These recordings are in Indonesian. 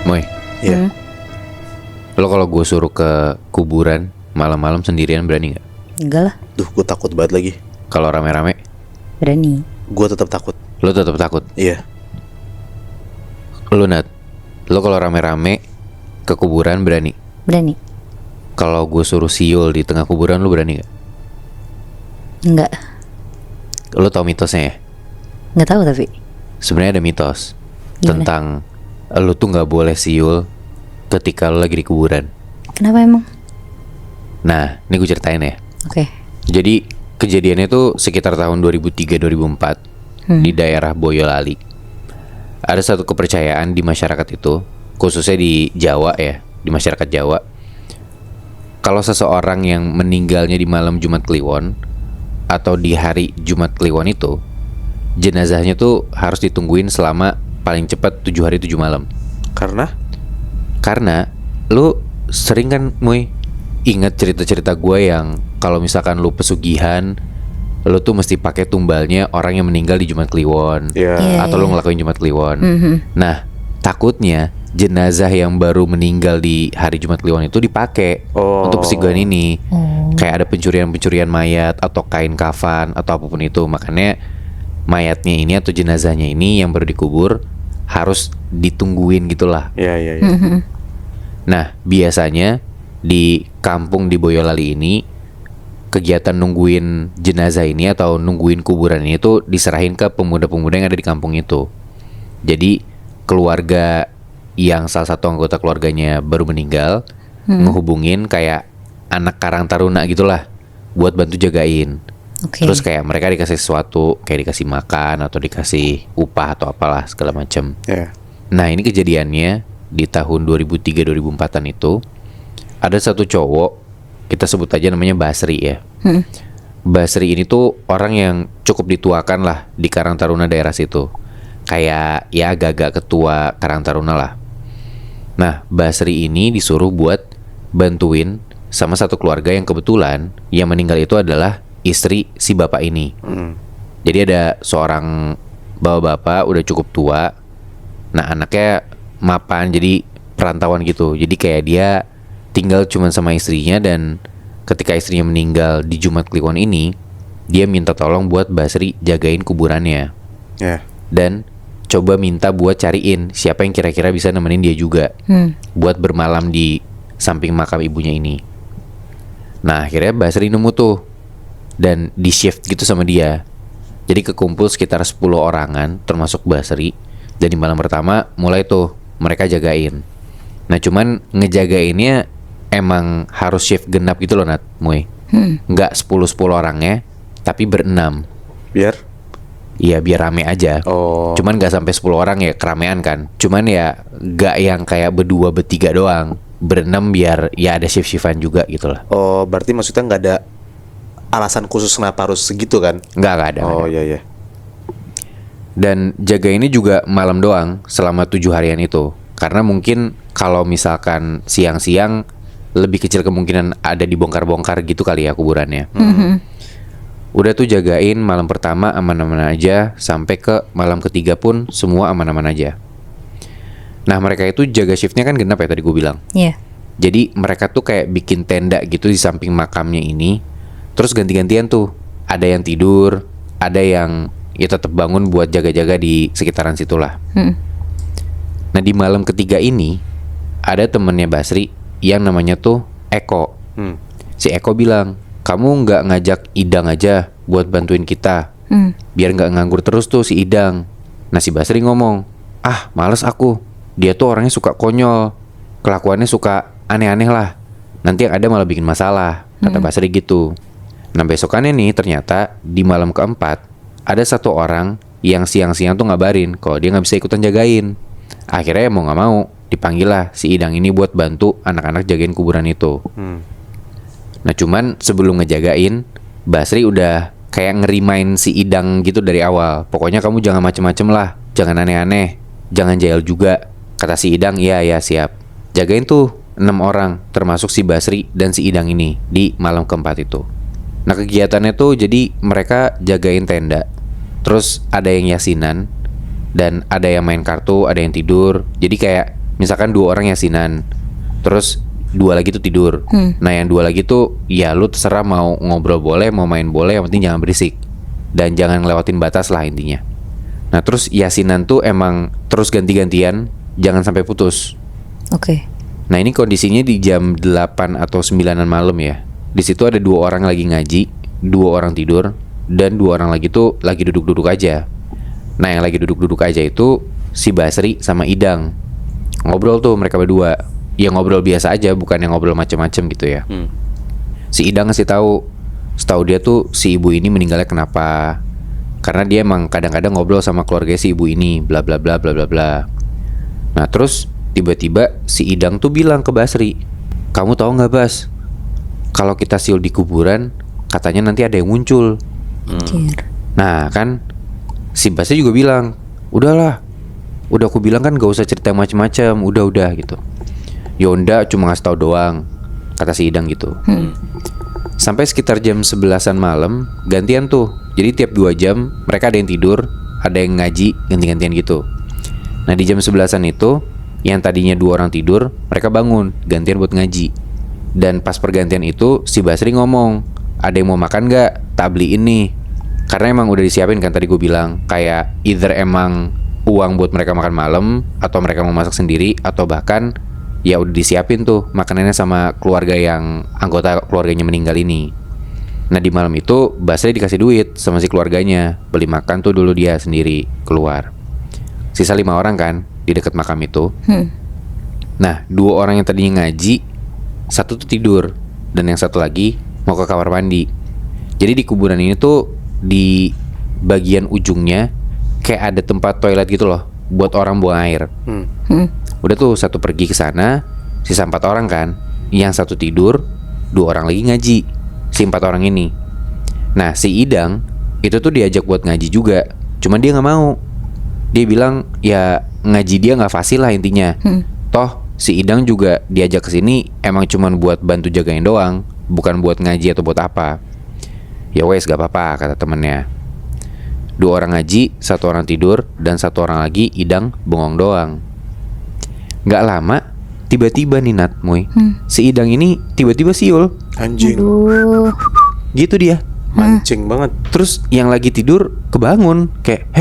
Moy, Iya. lo kalau gue suruh ke kuburan malam-malam sendirian berani nggak? Enggak lah, Duh, gue takut banget lagi. Kalau rame-rame, berani. Gue tetap takut. lo tetap takut. Iya. Lo Nat, lo kalau rame-rame ke kuburan berani. Berani. Kalau gue suruh siul di tengah kuburan, lo berani nggak? Enggak. Lo tau mitosnya ya? Enggak tahu tapi. Sebenarnya ada mitos Gimana? tentang lo tuh nggak boleh siul ketika lo lagi di kuburan. Kenapa emang? Nah, ini gue ceritain ya. Oke. Jadi kejadiannya tuh sekitar tahun 2003-2004 di daerah Boyolali. Ada satu kepercayaan di masyarakat itu, khususnya di Jawa ya, di masyarakat Jawa. Kalau seseorang yang meninggalnya di malam Jumat Kliwon atau di hari Jumat Kliwon itu, jenazahnya tuh harus ditungguin selama paling cepat 7 hari 7 malam. Karena lu sering kan Moy ingat cerita-cerita gue yang kalau misalkan lu pesugihan, lu tuh mesti pakai tumbalnya orang yang meninggal di Jumat Kliwon. Iya. Iya. Atau lu ngelakuin Jumat Kliwon. Nah, takutnya jenazah yang baru meninggal di hari Jumat Kliwon itu dipakai Oh. untuk pesugihan ini. Kayak ada pencurian-pencurian mayat atau kain kafan atau apapun itu. Makanya mayatnya ini atau jenazahnya ini yang baru dikubur harus ditungguin gitulah. Iya, iya, iya. Nah, biasanya di kampung di Boyolali ini kegiatan nungguin jenazah ini atau nungguin kuburan ini tuh diserahin ke pemuda-pemuda yang ada di kampung itu. Jadi keluarga yang salah satu anggota keluarganya baru meninggal ngehubungin kayak anak karang taruna gitulah buat bantu jagain. Oke. Terus kayak mereka dikasih sesuatu, kayak dikasih makan atau dikasih upah atau apalah segala macam. Iya. Nah, ini kejadiannya di tahun 2003-2004an itu ada satu cowok, kita sebut aja namanya Basri ya. Basri ini tuh orang yang cukup dituakan lah di Karang Taruna daerah situ. Kayak ya agak-agak ketua Karang Taruna lah. Nah, Basri ini disuruh buat bantuin sama satu keluarga yang kebetulan yang meninggal itu adalah istri si bapak ini. Jadi ada seorang bapak-bapak udah cukup tua. Nah, anaknya mapan, jadi perantauan gitu. Jadi kayak dia tinggal cuman sama istrinya, dan ketika istrinya meninggal di Jumat Kliwon ini, dia minta tolong buat Basri jagain kuburannya. Iya. Dan coba minta buat cariin siapa yang kira-kira bisa nemenin dia juga buat bermalam di samping makam ibunya ini. Nah, akhirnya Basri nemu tuh dan di shift gitu sama dia. Jadi kekumpul sekitar 10 orangan termasuk Basri. Dan di malam pertama mulai tuh mereka jagain. Nah, cuman ngejagainnya emang harus shift genap gitu loh Nat, Moy. Nggak 10 orangnya, tapi berenam. Biar. Iya, biar rame aja. Oh. Cuman nggak sampai 10 orang ya, keramaian kan. Cuman ya nggak yang kayak berdua bertiga doang. Berenam biar ya ada shift-shiftan juga gitu lah. Oh, berarti maksudnya nggak ada alasan khusus kenapa harus segitu kan? Nggak ada. Oh, iya, iya. Dan jaga ini juga malam doang selama 7 harian itu. Karena mungkin kalau misalkan siang-siang lebih kecil kemungkinan ada dibongkar-bongkar gitu kali ya kuburannya. Udah tuh jagain malam pertama aman-aman aja, sampai ke malam ketiga pun semua aman-aman aja. Nah, mereka itu jaga shiftnya kan genap ya tadi gue bilang. Iya. Jadi mereka tuh kayak bikin tenda gitu di samping makamnya ini. Terus ganti-gantian tuh. Ada yang tidur, ada yang ya tetap bangun buat jaga-jaga di sekitaran situlah. Nah, di malam ketiga ini ada temennya Basri yang namanya tuh Eko. Si Eko bilang, kamu nggak ngajak Idang aja buat bantuin kita, biar nggak nganggur terus tuh si Idang. Nah, si Basri ngomong, ah males aku, dia tuh orangnya suka konyol, kelakuannya suka aneh-aneh lah, nanti yang ada malah bikin masalah, kata Basri gitu. Nah, besokannya nih ternyata di malam keempat ada satu orang yang siang-siang tuh ngabarin kalau dia nggak bisa ikutan jagain. Akhirnya mau nggak mau dipanggil lah si Idang ini buat bantu anak-anak jagain kuburan itu. Nah, cuman sebelum ngejagain, Basri udah kayak ngerimain si Idang gitu dari awal. Pokoknya kamu jangan macem-macem lah, jangan aneh-aneh, jangan jahil juga. Kata si Idang, iya siap. Jagain tuh 6 orang, termasuk si Basri dan si Idang ini di malam keempat itu. Nah, kegiatannya tuh jadi mereka jagain tenda, terus ada yang yasinan, dan ada yang main kartu, ada yang tidur. Jadi kayak Misalkan 2 orang yasinan, terus 2 lagi tuh tidur. Nah yang 2 lagi tuh ya lu terserah mau ngobrol boleh, mau main boleh, yang penting jangan berisik dan jangan ngelewatin batas lah intinya. Nah terus yasinan tuh emang terus ganti-gantian, jangan sampai putus. Oke. Nah ini kondisinya di jam 8 atau 9-an malam ya. Di situ ada 2 orang lagi ngaji, 2 orang tidur, dan 2 orang lagi tuh lagi duduk-duduk aja. Nah yang lagi duduk-duduk aja itu si Basri sama Idang. Ngobrol tuh mereka berdua. Ya ngobrol biasa aja, bukan yang ngobrol macem-macem gitu ya. Si Idang ngasih tahu, setahu dia tuh si ibu ini meninggalnya kenapa. Karena dia emang kadang-kadang ngobrol sama keluarga si ibu ini, bla bla bla bla bla bla. Nah terus tiba-tiba si Idang tuh bilang ke Basri, kamu tahu nggak Bas, kalau kita siul di kuburan katanya nanti ada yang muncul. Anjir. Nah kan si Basri juga bilang, udahlah, udah aku bilang kan gak usah cerita macam-macam, udah gitu. Yonda cuma ngasih tahu doang, kata si Idang gitu. Sampai sekitar jam 11-an malam gantian tuh. Jadi tiap 2 jam mereka ada yang tidur, ada yang ngaji, ganti-gantian gitu. Nah di jam 11-an itu, yang tadinya 2 orang tidur, mereka bangun, gantian buat ngaji. Dan pas pergantian itu si Basri ngomong, ada yang mau makan gak? Tak beliin nih. Karena emang udah disiapin kan tadi gue bilang, kayak either emang uang buat mereka makan malam, atau mereka mau masak sendiri, atau bahkan ya udah disiapin tuh makanannya sama keluarga yang anggota keluarganya meninggal ini. Nah di malam itu Basri dikasih duit sama si keluarganya, beli makan tuh dulu dia sendiri keluar. Sisa 5 orang kan di dekat makam itu. Nah 2 orang yang tadinya ngaji, 1 tuh tidur, dan yang 1 lagi mau ke kamar mandi. Jadi di kuburan ini tuh di bagian ujungnya kayak ada tempat toilet gitu loh, buat orang buang air. Udah tuh 1 pergi ke sana, sisa 4 orang kan. Yang 1 tidur, 2 orang lagi ngaji, si 4 orang ini. Nah si Idang itu tuh diajak buat ngaji juga, cuman dia nggak mau. Dia bilang ya ngaji dia nggak fasih lah intinya. Toh si Idang juga diajak ke sini emang cuman buat bantu jagain doang, bukan buat ngaji atau buat apa. Ya wes gak apa-apa kata temennya. 2 orang ngaji, 1 orang tidur, dan 1 orang lagi Idang bengong doang. Gak lama, tiba-tiba nih Nat, Muy, si Idang ini tiba-tiba siul. Anjing. Aduh. Gitu dia. Mancing banget. Terus yang lagi tidur kebangun, kayak,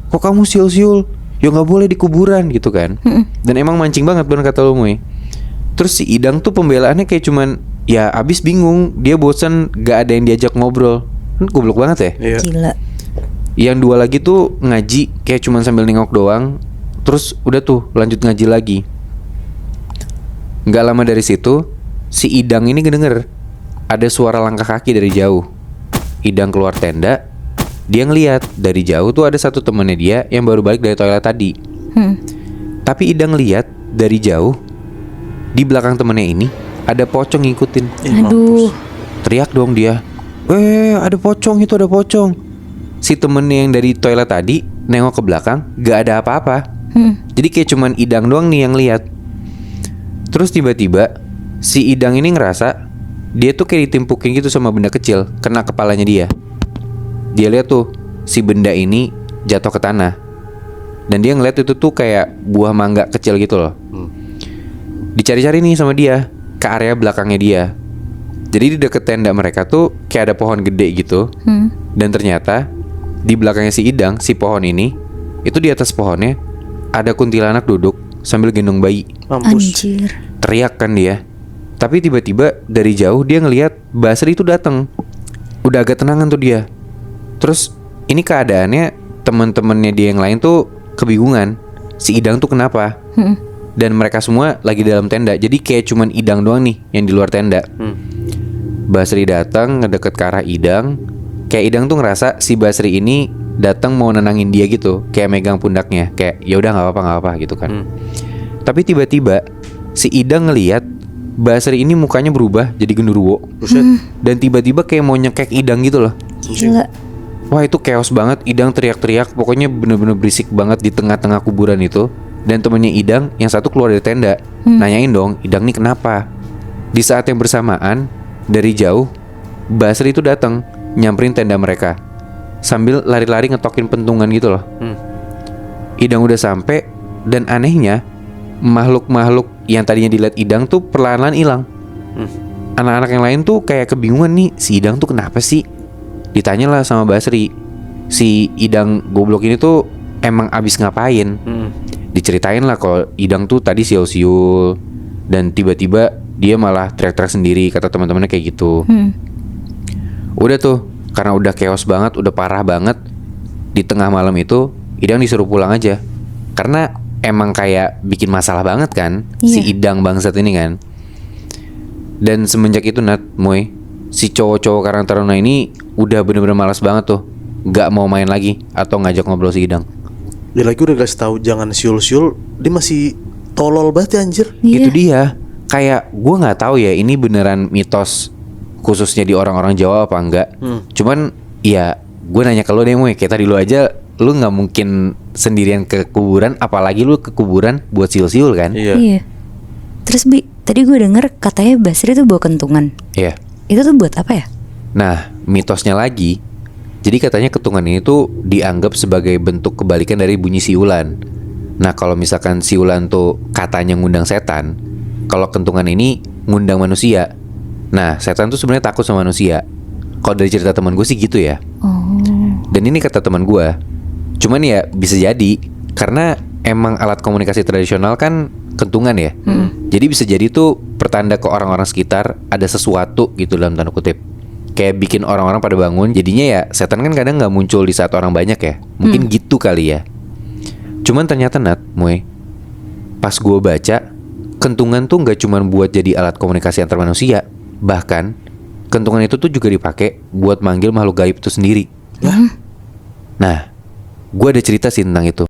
kok kamu siul-siul? Ya gak boleh di kuburan gitu kan. Dan emang mancing banget bener kata lo, Muy. Terus si Idang tuh pembelaannya kayak cuman, ya abis bingung, dia bosan gak ada yang diajak ngobrol. Kan goblok banget ya. Iya. Gila. Yang 2 lagi tuh ngaji kayak cuman sambil nengok doang. Terus udah tuh lanjut ngaji lagi. Gak lama dari situ si Idang ini kedenger ada suara langkah kaki dari jauh. Idang keluar tenda, dia ngeliat dari jauh tuh ada 1 temannya dia yang baru balik dari toilet tadi. Tapi Idang lihat dari jauh, di belakang temannya ini ada pocong ngikutin. Aduh. Teriak dong dia, ada pocong itu, ada pocong. Si temennya yang dari toilet tadi nengok ke belakang, gak ada apa-apa. Jadi kayak cuman Idang doang nih yang lihat. Terus tiba-tiba si Idang ini ngerasa dia tuh kayak ditimpukin gitu sama benda kecil, kena kepalanya dia. Dia lihat tuh si benda ini jatuh ke tanah. Dan dia ngeliat itu tuh kayak buah mangga kecil gitu loh. Dicari-cari nih sama dia ke area belakangnya dia. Jadi di deket tenda mereka tuh kayak ada pohon gede gitu. Dan ternyata di belakangnya si Idang, si pohon ini, itu di atas pohonnya ada kuntilanak duduk sambil gendong bayi. Mampus. Anjir. Teriak kan dia. Tapi tiba-tiba dari jauh dia ngelihat Basri itu datang. Udah agak tenangan tuh dia. Terus ini keadaannya teman-temannya dia yang lain tuh kebingungan. Si Idang tuh kenapa? Dan mereka semua lagi dalam tenda. Jadi kayak cuman Idang doang nih yang di luar tenda. Basri datang ngedeket ke arah Idang. Kayak Idang tuh ngerasa si Basri ini datang mau nenangin dia gitu, kayak megang pundaknya, kayak ya udah nggak apa-apa gitu kan. Tapi tiba-tiba si Idang ngelihat Basri ini mukanya berubah jadi genderuwo. Dan tiba-tiba kayak mau nyekek Idang gitu loh. Gila. Wah itu chaos banget. Idang teriak-teriak, pokoknya bener-bener berisik banget di tengah-tengah kuburan itu. Dan temennya Idang yang 1 keluar dari tenda, nanyain dong, Idang nih kenapa? Di saat yang bersamaan, dari jauh Basri itu datang nyamperin tenda mereka sambil lari-lari ngetokin pentungan gitu loh. Idang udah sampai, dan anehnya makhluk-makhluk yang tadinya dilihat Idang tuh perlahan-lahan hilang. Anak-anak yang lain tuh kayak kebingungan nih, si Idang tuh kenapa sih? Ditanyalah sama Basri, si Idang goblok ini tuh emang abis ngapain? Diceritain lah kalau Idang tuh tadi siul-siul dan tiba-tiba dia malah teriak-teriak sendiri, kata teman-temannya kayak gitu. Udah tuh, karena udah chaos banget, udah parah banget, di tengah malam itu Idang disuruh pulang aja. Karena emang kayak bikin masalah banget kan, si Idang bangsat ini kan. Dan semenjak itu Nat, Moy, si cowok-cowok Karang Taruna ini udah bener-bener malas banget tuh, gak mau main lagi atau ngajak ngobrol si Idang. Dia lagi udah kasih tahu jangan siul-siul, dia masih tolol banget ya anjir. Itu dia, kayak gue nggak tahu ya ini beneran mitos khususnya di orang-orang Jawa apa enggak. Cuman ya gue nanya ke lo deh Moy, kayak tadi lo aja, lu nggak mungkin sendirian ke kuburan, apalagi lu ke kuburan buat siul-siul kan? Iya. Terus Bi, tadi gue denger katanya Basri tuh bawa kentungan. Iya. Itu tuh buat apa ya? Nah, mitosnya lagi, jadi katanya ketungan ini tuh dianggap sebagai bentuk kebalikan dari bunyi siulan. Nah, kalau misalkan siulan tuh katanya ngundang setan, kalau kentungan ini ngundang manusia. Nah, setan tuh sebenarnya takut sama manusia. Kalau dari cerita teman gue sih gitu ya. Dan ini kata teman gue. Cuman ya bisa jadi karena emang alat komunikasi tradisional kan kentungan ya. Jadi bisa jadi tuh pertanda ke orang-orang sekitar ada sesuatu gitu dalam tanda kutip. Kayak bikin orang-orang pada bangun. Jadinya ya setan kan kadang gak muncul di saat orang banyak ya. Mungkin gitu kali ya. Cuman ternyata Nat, Moy, pas gue baca, kentungan tuh gak cuman buat jadi alat komunikasi antar manusia. Bahkan kentungan itu tuh juga dipakai buat manggil makhluk gaib itu sendiri. Nah, gue ada cerita sih tentang itu.